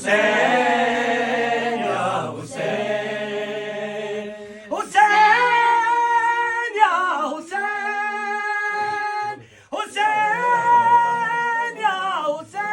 حسین یا حسین، حسین یا حسین، حسین یا حسین،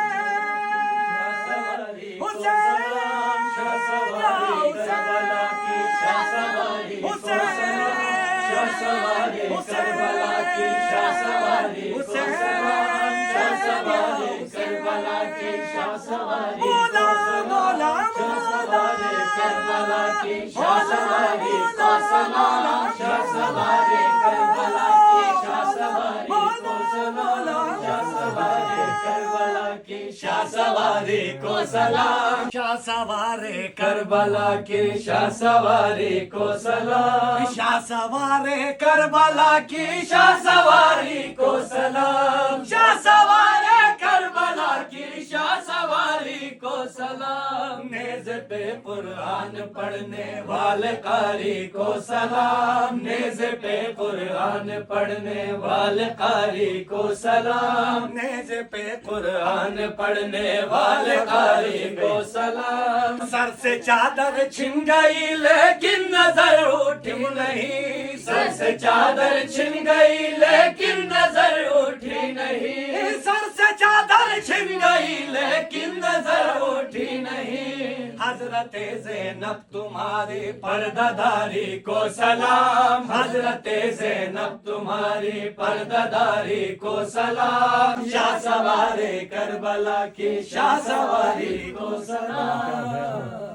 شاہ سواری کو سلام، شاہ سوارے کربلا کی شاہ سواری کو سلام، شاہ سوارے کربلا کی شاہ سواری کو سلام، شاہ سوارے کربلا کی شاہ سواری کو سلام، نیز پہ قرآن پڑھنے والے قاری کو سلام، نیز پہ قرآن پڑھنے والے قاری کو سلام، نیز پہ قرآن پڑھنے والے قاری کو سلام، سر سے چادر چھن گئی لیکن نظر اٹھی نہیں، سر سے چادر چھن گئی لیکن نظر اٹھی نہیں، سر سے چادر چھن گئی لیکن نظر اٹھی نہیں، حضرت زینب تمہاری پردہ داری کو سلام، حضرت زینب تمہاری پردہ داری کو سلام، شاہ سوارے کربلا کی شاہ سواری کو سلام۔